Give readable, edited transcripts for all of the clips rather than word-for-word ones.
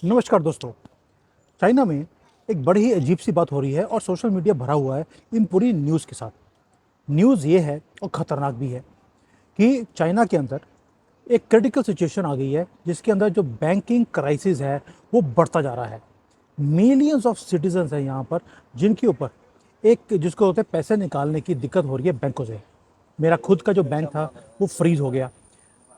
नमस्कार दोस्तों। चाइना में एक बड़ी ही अजीब सी बात हो रही है और सोशल मीडिया भरा हुआ है इन पूरी न्यूज़ के साथ। न्यूज़ ये है और ख़तरनाक भी है कि चाइना के अंदर एक क्रिटिकल सिचुएशन आ गई है जिसके अंदर जो बैंकिंग क्राइसिस है वो बढ़ता जा रहा है। मिलियंस ऑफ सिटीजन्स हैं यहाँ पर जिनके ऊपर एक जिसको होते हैं पैसे निकालने की दिक्कत हो रही है बैंकों से। मेरा खुद का जो बैंक था वो फ्रीज हो गया।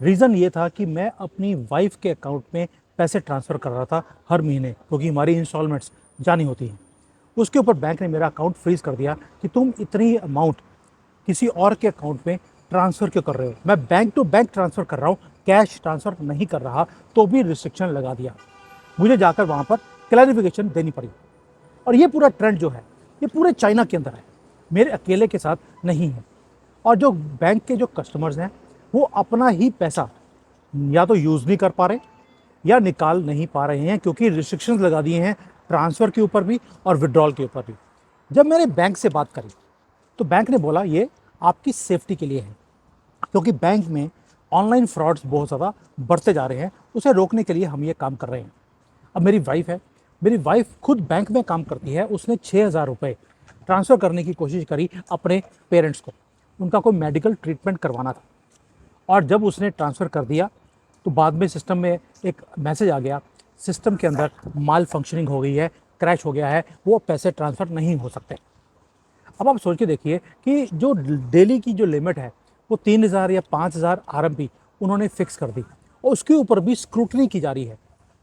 रीज़न ये था कि मैं अपनी वाइफ के अकाउंट में पैसे ट्रांसफ़र कर रहा था हर महीने, क्योंकि हमारी इंस्टॉलमेंट्स जानी होती हैं। उसके ऊपर बैंक ने मेरा अकाउंट फ्रीज़ कर दिया कि तुम इतनी अमाउंट किसी और के अकाउंट में ट्रांसफ़र क्यों कर रहे हो। मैं बैंक टू बैंक ट्रांसफ़र कर रहा हूँ, कैश ट्रांसफ़र नहीं कर रहा, तो भी रिस्ट्रिक्शन लगा दिया। मुझे जाकर वहाँ पर क्लैरिफिकेशन देनी पड़ी। और ये पूरा ट्रेंड जो है ये पूरे चाइना के अंदर है, मेरे अकेले के साथ नहीं है। और जो बैंक के जो कस्टमर्स हैं वो अपना ही पैसा या तो यूज़ नहीं कर पा रहे या निकाल नहीं पा रहे हैं, क्योंकि रिस्ट्रिक्शंस लगा दिए हैं ट्रांसफ़र के ऊपर भी और विड्रॉल के ऊपर भी। जब मैंने बैंक से बात करी तो बैंक ने बोला ये आपकी सेफ्टी के लिए है, क्योंकि बैंक में ऑनलाइन फ्रॉड्स बहुत ज़्यादा बढ़ते जा रहे हैं, उसे रोकने के लिए हम ये काम कर रहे हैं। अब मेरी वाइफ है, मेरी वाइफ खुद बैंक में काम करती है, उसने 6,000 रुपये ट्रांसफ़र करने की कोशिश करी अपने पेरेंट्स को। उनका कोई मेडिकल ट्रीटमेंट करवाना था और जब उसने ट्रांसफ़र कर दिया तो बाद में सिस्टम में एक मैसेज आ गया, सिस्टम के अंदर माल फंक्शनिंग हो गई है, क्रैश हो गया है, वो पैसे ट्रांसफ़र नहीं हो सकते। अब आप सोच के देखिए कि जो डेली की जो लिमिट है वो 3,000 या 5,000 आरएमपी उन्होंने फिक्स कर दी और उसके ऊपर भी स्क्रूटनी की जा रही है।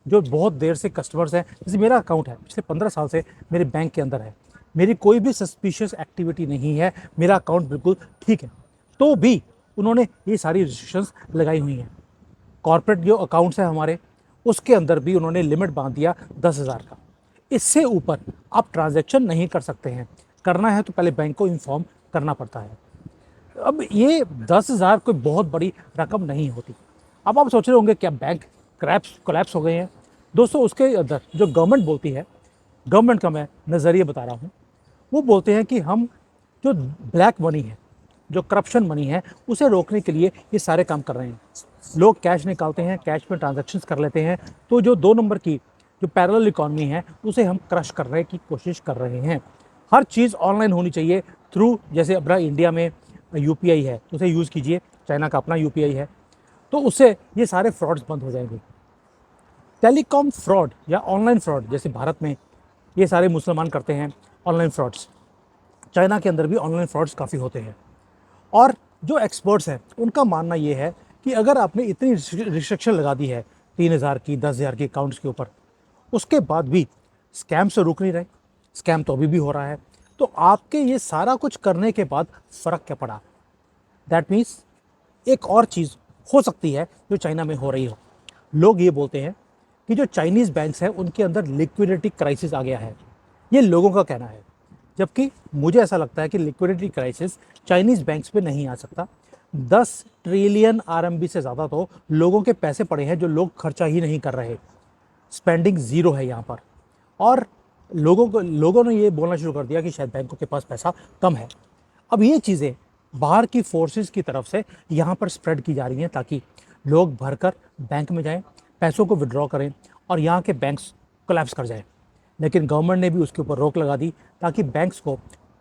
जो बहुत देर से कस्टमर्स हैं, जैसे मेरा अकाउंट है पिछले 15 साल से मेरे बैंक के अंदर है, मेरी कोई भी सस्पिशियस एक्टिविटी नहीं है, मेरा अकाउंट बिल्कुल ठीक है, तो भी उन्होंने ये सारी रिस्ट्रिक्शंस लगाई हुई हैं। कॉर्पोरेट जो अकाउंट्स हैं हमारे, उसके अंदर भी उन्होंने लिमिट बांध दिया 10,000 का। इससे ऊपर आप ट्रांजैक्शन नहीं कर सकते हैं, करना है तो पहले बैंक को इन्फॉर्म करना पड़ता है। अब ये 10,000 कोई बहुत बड़ी रकम नहीं होती। अब आप सोच रहे होंगे क्या बैंक कोलैप्स हो गए हैं। दोस्तों उसके अंदर जो गवर्नमेंट बोलती है, गवर्नमेंट का मैं नज़रिया बता रहा हूँ, वो बोलते हैं कि हम जो ब्लैक मनी है, जो करप्शन मनी है, उसे रोकने के लिए ये सारे काम कर रहे हैं। लोग कैश निकालते हैं, कैश में ट्रांजैक्शंस कर लेते हैं, तो जो 2 नंबर की जो पैरेलल इकॉनमी है उसे हम क्रश करने की कोशिश कर रहे हैं। हर चीज़ ऑनलाइन होनी चाहिए थ्रू, जैसे अपना इंडिया में यूपीआई है उसे यूज़ कीजिए, चाइना का अपना यूपीआई है, तो उससे ये सारे फ्रॉड्स बंद हो जाएंगे। टेलीकॉम फ्रॉड या ऑनलाइन फ्रॉड, जैसे भारत में ये सारे मुसलमान करते हैं ऑनलाइन फ्रॉड्स, चाइना के अंदर भी ऑनलाइन फ्रॉड्स काफ़ी होते हैं। और जो एक्सपर्ट्स हैं उनका मानना ये है कि अगर आपने इतनी रिस्ट्रिक्शन लगा दी है 3,000 की, 10,000 की अकाउंट्स के ऊपर, उसके बाद भी स्कैम से रुक नहीं रहे, स्कैम तो अभी भी हो रहा है, तो आपके ये सारा कुछ करने के बाद फ़र्क क्या पड़ा। दैट मीन्स एक और चीज़ हो सकती है जो चाइना में हो रही हो। लोग ये बोलते हैं कि जो चाइनीज़ बैंक्स हैं उनके अंदर लिक्विडिटी क्राइसिस आ गया है, ये लोगों का कहना है। जबकि मुझे ऐसा लगता है कि लिक्विडिटी क्राइसिस चाइनीज़ बैंक्स पे नहीं आ सकता। 10 ट्रिलियन आरएमबी से ज़्यादा तो लोगों के पैसे पड़े हैं जो लोग खर्चा ही नहीं कर रहे, स्पेंडिंग ज़ीरो है यहाँ पर। और लोगों ने ये बोलना शुरू कर दिया कि शायद बैंकों के पास पैसा कम है। अब ये चीज़ें बाहर की फोर्सेस की तरफ से यहाँ पर स्प्रेड की जा रही हैं ताकि लोग भरकर बैंक में जाएं, पैसों को विड्रॉ करें और यहाँ के बैंक्स कोलैप्स कर जाएं। लेकिन गवर्नमेंट ने भी उसके ऊपर रोक लगा दी ताकि बैंक्स को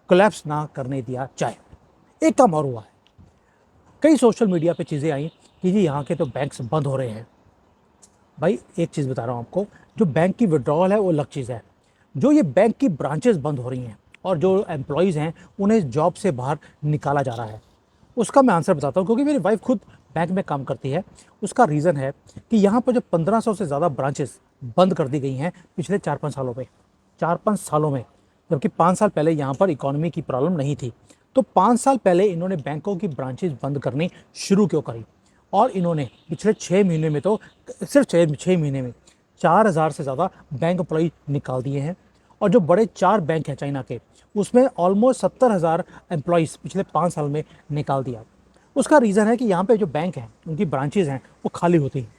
कोलैप्स ना करने दिया जाए। एक काम और हुआ है, कई सोशल मीडिया पे चीज़ें आई कि जी यहाँ के तो बैंक्स बंद हो रहे हैं। भाई एक चीज़ बता रहा हूँ आपको, जो बैंक की विड्रॉल है वो अलग चीज़ है, जो ये बैंक की ब्रांचेस बंद हो रही हैं और जो एम्प्लॉयज़ हैं उन्हें जॉब से बाहर निकाला जा रहा है, उसका मैं आंसर बताता हूँ, क्योंकि मेरी वाइफ खुद बैंक में काम करती है। उसका रीज़न है कि यहाँ पर जो 1500 से ज़्यादा ब्रांचेस बंद कर दी गई हैं पिछले 4-5 सालों में, 4-5 सालों में, जबकि 5 साल पहले यहाँ पर इकोनॉमी की प्रॉब्लम नहीं थी। तो 5 साल पहले इन्होंने बैंकों की ब्रांचेस बंद करनी शुरू क्यों करी, और इन्होंने पिछले 6 महीने में तो सिर्फ 6 महीने में 4,000 से ज़्यादा बैंक एम्प्लॉय निकाल दिए हैं। और जो बड़े 4 बैंक हैं चाइना के, उसमें ऑलमोस्ट 70,000 एम्प्लॉयज़ पिछले 5 साल में निकाल दिया। उसका रीज़न है कि यहाँ पे जो बैंक हैं उनकी ब्रांचेज़ हैं वो खाली होती हैं,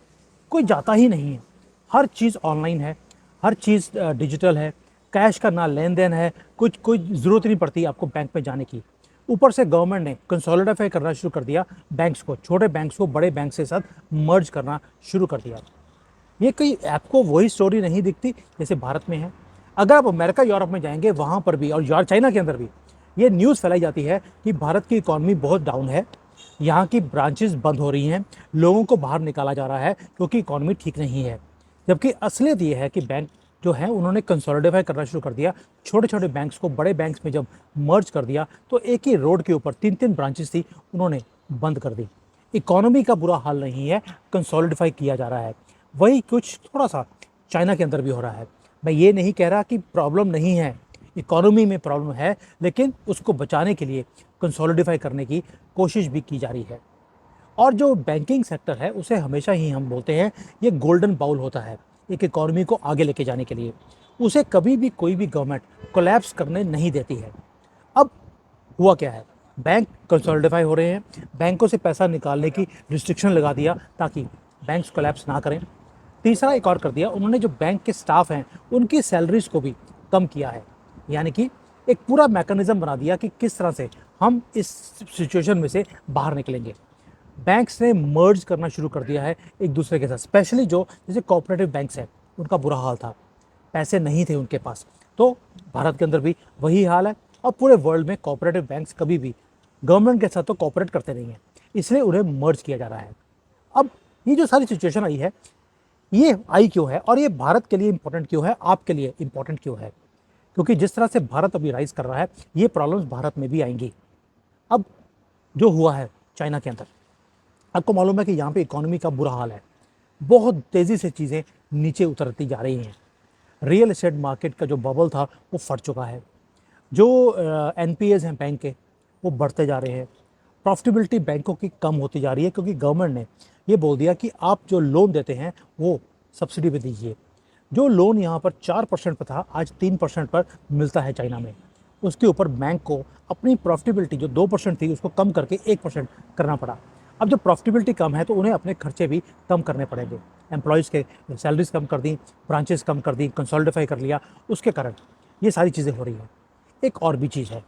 कोई जाता ही नहीं है। हर चीज़ ऑनलाइन है, हर चीज़ डिजिटल है, कैश का ना लेन देन है, कुछ कोई ज़रूरत नहीं पड़ती आपको बैंक में जाने की। ऊपर से गवर्नमेंट ने कंसोलिडेफाई करना शुरू कर दिया बैंक्स को, छोटे बैंक्स को बड़े बैंक के साथ मर्ज करना शुरू कर दिया। ये कोई आपको वही स्टोरी नहीं दिखती जैसे भारत में है। अगर आप अमेरिका यूरोप में जाएंगे वहाँ पर भी और चाइना के अंदर भी ये न्यूज़ फैलाई जाती है कि भारत की इकॉनमी बहुत डाउन है, यहाँ की ब्रांचेस बंद हो रही हैं, लोगों को बाहर निकाला जा रहा है क्योंकि इकॉनमी ठीक नहीं है। जबकि असलियत ये है कि बैंक जो है उन्होंने कंसोलिडेफाई करना शुरू कर दिया। छोटे छोटे बैंक्स को बड़े बैंक्स में जब मर्ज कर दिया तो एक ही रोड के ऊपर 3-3 ब्रांचेस थी, उन्होंने बंद कर दी। इकोनॉमी का बुरा हाल नहीं है, कंसोलिडिफाई किया जा रहा है। वही कुछ थोड़ा सा चाइना के अंदर भी हो रहा है। मैं ये नहीं कह रहा कि प्रॉब्लम नहीं है, इकोनॉमी में प्रॉब्लम है, लेकिन उसको बचाने के लिए कंसोलिडिफाई करने की कोशिश भी की जा रही है। और जो बैंकिंग सेक्टर है उसे हमेशा ही हम बोलते हैं ये गोल्डन बाउल होता है एक इकॉनमी को आगे लेके जाने के लिए। उसे कभी भी कोई भी गवर्नमेंट कोलैप्स करने नहीं देती है। अब हुआ क्या है, बैंक कंसोलिडिफाई हो रहे हैं, बैंकों से पैसा निकालने की रिस्ट्रिक्शन लगा दिया ताकि बैंक्स कोलैप्स ना करें। तीसरा एक और कर दिया, उन्होंने जो बैंक के स्टाफ हैं उनकी सैलरीज को भी कम किया है। यानी कि एक पूरा मैकेनिज्म बना दिया कि किस तरह से हम इस सिचुएशन में से बाहर निकलेंगे। बैंक्स ने मर्ज करना शुरू कर दिया है एक दूसरे के साथ, स्पेशली जो जैसे कोऑपरेटिव बैंक्स हैं उनका बुरा हाल था, पैसे नहीं थे उनके पास। तो भारत के अंदर भी वही हाल है और पूरे वर्ल्ड में कोऑपरेटिव बैंक्स कभी भी गवर्नमेंट के साथ तो कोऑपरेट करते नहीं हैं, इसलिए उन्हें मर्ज किया जा रहा है। अब ये जो सारी सिचुएशन आई है, ये आई क्यों है और ये भारत के लिए इंपॉर्टेंट क्यों है, आपके लिए इंपॉर्टेंट क्यों है? क्योंकि जिस तरह से भारत अभी राइज कर रहा है ये प्रॉब्लम्स भारत में भी आएंगी। अब जो हुआ है चाइना के अंदर, आपको मालूम है कि यहाँ पे इकोनॉमी का बुरा हाल है, बहुत तेज़ी से चीज़ें नीचे उतरती जा रही हैं। रियल एस्टेट मार्केट का जो बबल था वो फट चुका है, जो एनपीएस हैं बैंक के वो बढ़ते जा रहे हैं, प्रॉफिटेबिलिटी बैंकों की कम होती जा रही है क्योंकि गवर्नमेंट ने ये बोल दिया कि आप जो लोन देते हैं वो सब्सिडी पे दीजिए। जो लोन यहाँ पर 4% पर था आज 3% पर मिलता है चाइना में। उसके ऊपर बैंक को अपनी प्रॉफिटेबिलिटी जो 2% थी उसको कम करके 1% करना पड़ा। अब जब प्रॉफिटेबिलिटी कम है तो उन्हें अपने खर्चे भी कम करने पड़ेंगे। एम्प्लॉयज़ के सैलरीज कम कर दी, ब्रांचेस कम कर दी, कंसोलिडिफाई कर लिया, उसके कारण ये सारी चीज़ें हो रही हैं। एक और भी चीज़ है,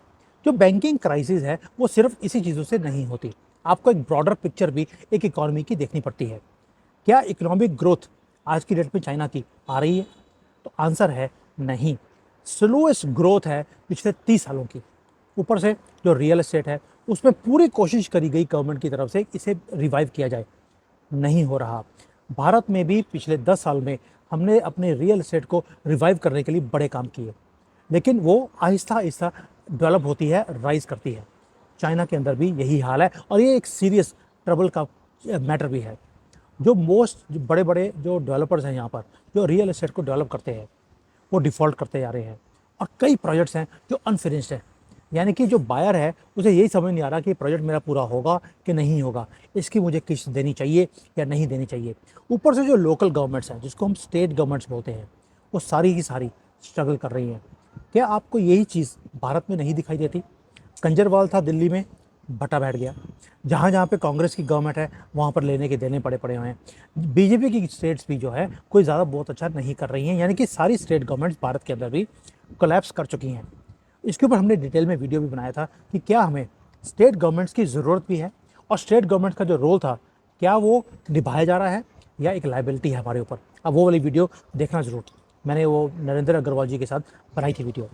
जो बैंकिंग क्राइसिस है वो सिर्फ इसी चीज़ों से नहीं होती, आपको एक ब्रॉडर पिक्चर भी एक इकॉनमी की देखनी पड़ती है। क्या इकोनॉमिक ग्रोथ आज की डेट में चाइना की आ रही है? तो आंसर है नहीं, स्लोएस्ट ग्रोथ है पिछले 30 सालों की। ऊपर से जो रियल एस्टेट है उसमें पूरी कोशिश करी गई गवर्नमेंट की तरफ से इसे रिवाइव किया जाए, नहीं हो रहा। भारत में भी पिछले 10 साल में हमने अपने रियल एस्टेट को रिवाइव करने के लिए बड़े काम किए, लेकिन वो आहिस्ता आहिस्ता डेवलप होती है, राइज करती है। चाइना के अंदर भी यही हाल है और ये एक सीरियस ट्रबल का मैटर भी है। जो बड़े बड़े जो डेवलपर्स हैं यहाँ पर जो रियल एस्टेट को डेवलप करते हैं वो डिफ़ॉल्ट करते जा रहे हैं और कई प्रोजेक्ट्स हैं जो अनफिनिश्ड हैं। यानी कि जो बायर है उसे यही समझ नहीं आ रहा कि प्रोजेक्ट मेरा पूरा होगा कि नहीं होगा, इसकी मुझे किस्त देनी चाहिए या नहीं देनी चाहिए। ऊपर से जो लोकल गवर्नमेंट्स हैं जिसको हम स्टेट गवर्नमेंट्स बोलते हैं वो सारी की सारी स्ट्रगल कर रही हैं। क्या आपको यही चीज़ भारत में नहीं दिखाई देती? कंजरवाल था दिल्ली में, बटा बैठ गया। जहाँ जहाँ पे कांग्रेस की गवर्नमेंट है वहाँ पर लेने के देने पड़े हुए हैं। बीजेपी की स्टेट्स भी जो है कोई ज़्यादा बहुत अच्छा नहीं कर रही हैं, यानी कि सारी स्टेट गवर्नमेंट्स भारत के अंदर भी कोलैप्स कर चुकी हैं। इसके ऊपर हमने डिटेल में वीडियो भी बनाया था कि क्या हमें स्टेट गवर्नमेंट्स की ज़रूरत भी है और स्टेट गवर्नमेंट्स का जो रोल था क्या वो निभाया जा रहा है या एक लाइबिलिटी है हमारे ऊपर। अब वो वाली वीडियो देखना ज़रूर, मैंने वो नरेंद्र अग्रवाल जी के साथ बनाई थी वीडियो।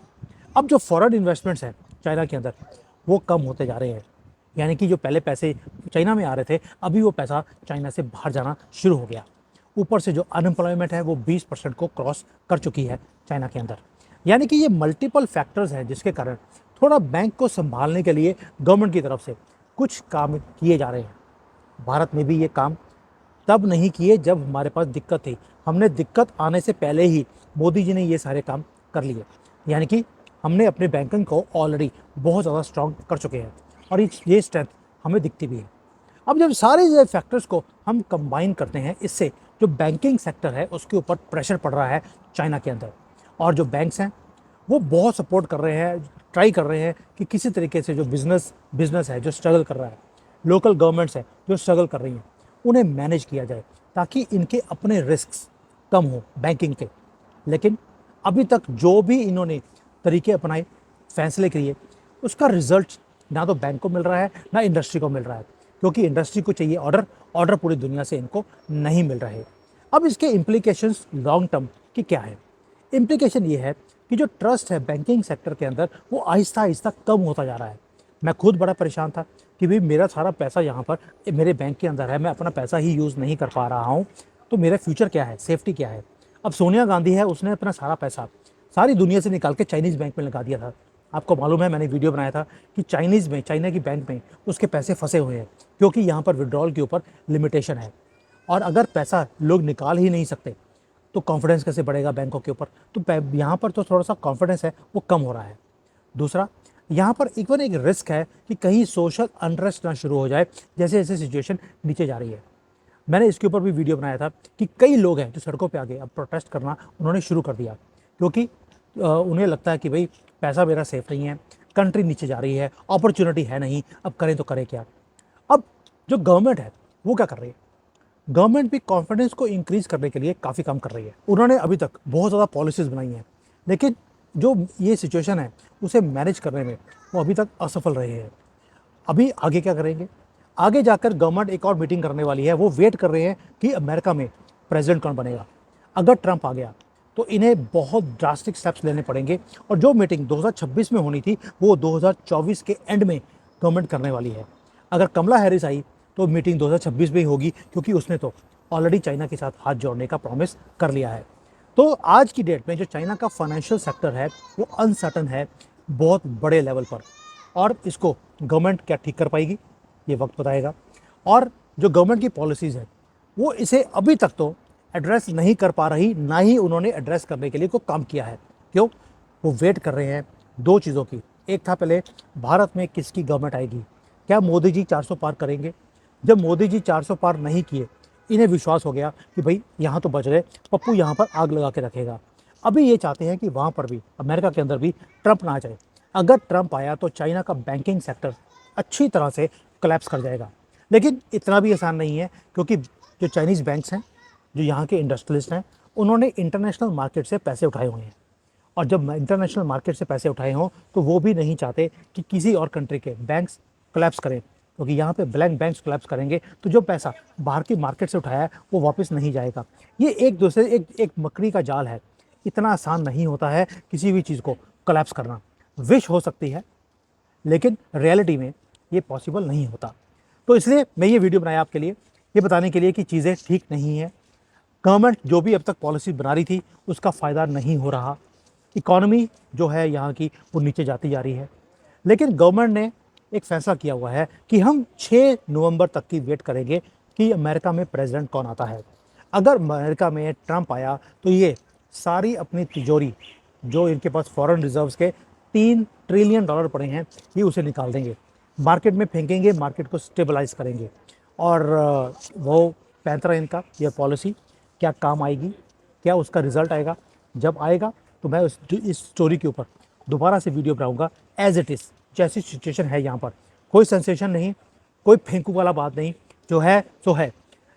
अब जो फॉरेन इन्वेस्टमेंट्स हैं चाइना के अंदर वो कम होते जा रहे हैं, यानी कि जो पहले पैसे चाइना में आ रहे थे अभी वो पैसा चाइना से बाहर जाना शुरू हो गया। ऊपर से जो अनएम्प्लॉयमेंट है वो 20% को क्रॉस कर चुकी है चाइना के अंदर। यानी कि ये मल्टीपल फैक्टर्स हैं जिसके कारण थोड़ा बैंक को संभालने के लिए गवर्नमेंट की तरफ से कुछ काम किए जा रहे हैं। भारत में भी ये काम तब नहीं किए जब हमारे पास दिक्कत थी, हमने दिक्कत आने से पहले ही मोदी जी ने ये सारे काम कर लिए। यानी कि हमने अपने बैंकिंग को ऑलरेडी बहुत ज़्यादा स्ट्रॉन्ग कर चुके हैं और ये स्ट्रेंथ हमें दिखती भी है। अब जब सारे ये फैक्टर्स को हम कंबाइन करते हैं, इससे जो बैंकिंग सेक्टर है उसके ऊपर प्रेशर पड़ रहा है चाइना के अंदर। और जो बैंक्स हैं वो बहुत सपोर्ट कर रहे हैं, ट्राई कर रहे हैं कि किसी तरीके से जो बिजनेस है जो स्ट्रगल कर रहा है, लोकल गवर्नमेंट्स हैं जो स्ट्रगल कर रही हैं, उन्हें मैनेज किया जाए ताकि इनके अपने रिस्क्स कम हो बैंकिंग के। लेकिन अभी तक जो भी इन्होंने तरीके अपनाए, फैसले किए, उसका रिजल्ट ना तो बैंक को मिल रहा है ना इंडस्ट्री को मिल रहा है, क्योंकि इंडस्ट्री को चाहिए ऑर्डर पूरी दुनिया से इनको नहीं मिल रहे। अब इसके इम्प्लीकेशंस लॉन्ग टर्म की क्या है? इम्प्लीकेशन ये है कि जो ट्रस्ट है बैंकिंग सेक्टर के अंदर वो आहिस्ता आहिस्ता कम होता जा रहा है। मैं खुद बड़ा परेशान था कि भाई मेरा सारा पैसा यहाँ पर मेरे बैंक के अंदर है, मैं अपना पैसा ही यूज़ नहीं कर पा रहा हूँ, तो मेरा फ्यूचर क्या है, सेफ्टी क्या है? अब सोनिया गांधी है, उसने अपना सारा पैसा सारी दुनिया से निकाल के चाइनीज़ बैंक में लगा दिया था। आपको मालूम है, मैंने वीडियो बनाया था कि चाइनीज़ में, चाइना की बैंक में उसके पैसे फंसे हुए हैं, क्योंकि यहाँ पर विड्रॉल के ऊपर लिमिटेशन है। और अगर पैसा लोग निकाल ही नहीं सकते तो कॉन्फिडेंस कैसे बढ़ेगा बैंकों के ऊपर? तो यहाँ पर तो थोड़ा सा कॉन्फिडेंस है वो कम हो रहा है। दूसरा, यहाँ पर इवन एक रिस्क है कि कहीं सोशल अनरेस्ट ना शुरू हो जाए, जैसे जैसे सिचुएशन नीचे जा रही है। मैंने इसके ऊपर भी वीडियो बनाया था कि कई लोग हैं जो सड़कों पे आ गए, अब प्रोटेस्ट करना उन्होंने शुरू कर दिया, क्योंकि उन्हें लगता है कि भाई पैसा मेरा सेफ नहीं है, कंट्री नीचे जा रही है, अपॉर्चुनिटी है नहीं, अब करें तो करें क्या? अब जो गवर्नमेंट है वो क्या कर रही है? गवर्नमेंट भी कॉन्फिडेंस को इंक्रीज करने के लिए काफ़ी काम कर रही है। उन्होंने अभी तक बहुत ज़्यादा पॉलिसीज़ बनाई हैं, लेकिन जो ये सिचुएशन है उसे मैनेज करने में वो अभी तक असफल रहे हैं। अभी आगे क्या करेंगे? आगे जाकर गवर्नमेंट एक और मीटिंग करने वाली है, वो वेट कर रहे हैं कि अमेरिका में प्रेसिडेंट कौन बनेगा। अगर ट्रंप आ गया तो इन्हें बहुत ड्रास्टिक स्टेप्स लेने पड़ेंगे, और जो मीटिंग 2026 में होनी थी वो 2024 के एंड में गवर्नमेंट करने वाली है। अगर कमला हैरिस आई तो मीटिंग 2026 में ही होगी, क्योंकि उसने तो ऑलरेडी चाइना के साथ हाथ जोड़ने का प्रॉमिस कर लिया है। तो आज की डेट में जो चाइना का फाइनेंशियल सेक्टर है वो अनसर्टन है बहुत बड़े लेवल पर, और इसको गवर्नमेंट क्या ठीक कर पाएगी ये वक्त बताएगा। और जो गवर्नमेंट की पॉलिसीज़ है वो इसे अभी तक तो एड्रेस नहीं कर पा रही, ना ही उन्होंने एड्रेस करने के लिए कोई काम किया है। क्यों? वो वेट कर रहे हैं दो चीज़ों की। एक था पहले भारत में किसकी गवर्नमेंट आएगी, क्या मोदी जी 400 पार करेंगे? जब मोदी जी 400 पार नहीं किए, इन्हें विश्वास हो गया कि भाई यहाँ तो बच गए, पप्पू यहाँ पर आग लगा के रखेगा। अभी ये चाहते हैं कि वहाँ पर भी, अमेरिका के अंदर भी ट्रंप ना आ जाए। अगर ट्रंप आया तो चाइना का बैंकिंग सेक्टर अच्छी तरह से कोलैप्स कर जाएगा। लेकिन इतना भी आसान नहीं है, क्योंकि जो चाइनीज़ बैंक्स हैं, जो यहाँ के इंडस्ट्रियलिस्ट हैं, उन्होंने इंटरनेशनल मार्केट से पैसे उठाए हुए हैं, और जब इंटरनेशनल मार्केट से पैसे उठाए हों तो वो भी नहीं चाहते कि किसी और कंट्री के बैंक्स कोलैप्स करें, क्योंकि यहाँ पे ब्लैंक बैंक्स कोलैप्स करेंगे तो जो पैसा बाहर की मार्केट से उठाया है वो वापस नहीं जाएगा। ये एक दूसरे एक मकड़ी का जाल है। इतना आसान नहीं होता है किसी भी चीज़ को कोलैप्स करना। विश हो सकती है, लेकिन रियलिटी में ये पॉसिबल नहीं होता। तो इसलिए मैं ये वीडियो बनाया आपके लिए, ये बताने के लिए कि चीज़ें ठीक नहीं हैं। गवर्नमेंट जो भी अब तक पॉलिसी बना रही थी उसका फ़ायदा नहीं हो रहा। इकॉनमी जो है यहाँ की वो नीचे जाती जा रही है। लेकिन गवर्नमेंट ने एक फ़ैसला किया हुआ है कि हम 6 नवंबर तक की वेट करेंगे कि अमेरिका में प्रेसिडेंट कौन आता है। अगर अमेरिका में ट्रंप आया तो ये सारी अपनी तिजोरी, जो इनके पास फॉरेन रिजर्व्स के 3 ट्रिलियन डॉलर पड़े हैं, ये उसे निकाल देंगे, मार्केट में फेंकेंगे, मार्केट को स्टेबलाइज करेंगे। और वो पैंतरा इनका यह पॉलिसी क्या काम आएगी, क्या उसका रिजल्ट आएगा? जब आएगा तो मैं इस स्टोरी के ऊपर दोबारा से वीडियो बनाऊंगा एज इट इज़, जैसी सिचुएशन है यहाँ पर। कोई सेंसेशन नहीं, कोई फेंकू वाला बात नहीं, जो है सो है।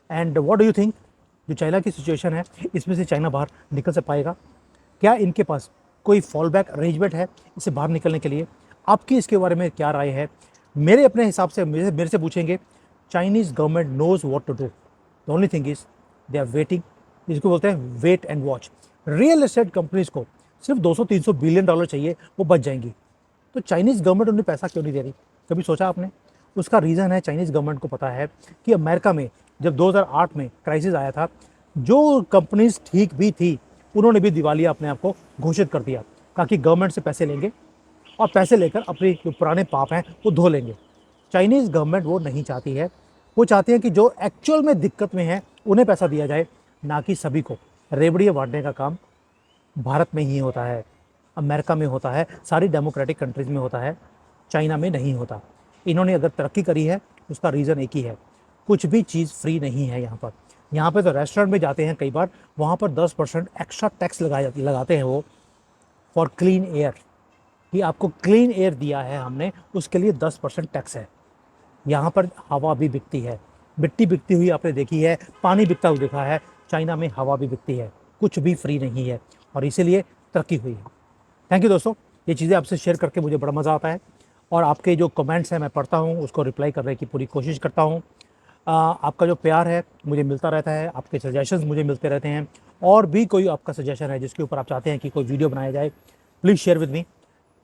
And what do you think, जो चाइना की सिचुएशन है इसमें से चाइना बाहर निकल से पाएगा? क्या इनके पास कोई फॉल बैक अरेंजमेंट है इससे बाहर निकलने के लिए? आपकी इसके बारे में क्या राय है? मेरे अपने हिसाब से मेरे से पूछेंगे, Chinese government knows what to do, the only thing is they are waiting. इसको बोलते हैं wait and watch. Real estate companies को सिर्फ 200-300 बिलियन डॉलर चाहिए, वो बच जाएंगी। तो चाइनीज़ गवर्नमेंट उन्हें पैसा क्यों नहीं दे रही? कभी सोचा आपने? उसका रीज़न है, चाइनीज़ गवर्नमेंट को पता है कि अमेरिका में जब 2008 में क्राइसिस आया था, जो कंपनीज ठीक भी थी उन्होंने भी दिवालिया अपने आप को घोषित कर दिया, ताकि गवर्नमेंट से पैसे लेंगे और पैसे लेकर अपने जो पुराने पाप हैं वो धो लेंगे। चाइनीज़ गवर्नमेंट वो नहीं चाहती है। वो चाहते हैं कि जो एक्चुअल में दिक्कत में है उन्हें पैसा दिया जाए, ना कि सभी को। रेवड़ियाँ बांटने का काम भारत में ही होता है, अमेरिका में होता है, सारी डेमोक्रेटिक कंट्रीज़ में होता है, चाइना में नहीं होता। इन्होंने अगर तरक्की करी है उसका रीज़न एक ही है, कुछ भी चीज़ फ्री नहीं है यहाँ पर। यहाँ पे तो रेस्टोरेंट में जाते हैं कई बार, वहाँ पर 10% एक्स्ट्रा टैक्स लगाते हैं वो फॉर क्लीन एयर, कि आपको क्लीन एयर दिया है हमने, उसके लिए 10% टैक्स है। यहाँ पर हवा भी बिकती है, मिट्टी बिकती हुई आपने देखी है, पानी बिकता हुआ देखा है। चाइना में हवा भी बिकती है, कुछ भी फ्री नहीं है, और इसीलिए तरक्की हुई है। थैंक यू दोस्तों, ये चीज़ें आपसे शेयर करके मुझे बड़ा मज़ा आता है, और आपके जो कमेंट्स हैं मैं पढ़ता हूँ, उसको रिप्लाई करने की पूरी कोशिश करता हूँ। आपका जो प्यार है मुझे मिलता रहता है, आपके सजेशंस मुझे मिलते रहते हैं। और भी कोई आपका सजेशन है जिसके ऊपर आप चाहते हैं कि कोई वीडियो बनाया जाए, प्लीज़ शेयर विद मी।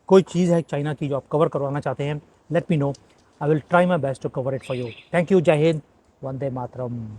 कोई चीज़ है चाइना की जो आप कवर करवाना चाहते हैं, let me know. I will try my best to cover it for you. Thank you. जय हिंद। वंदे मातरम।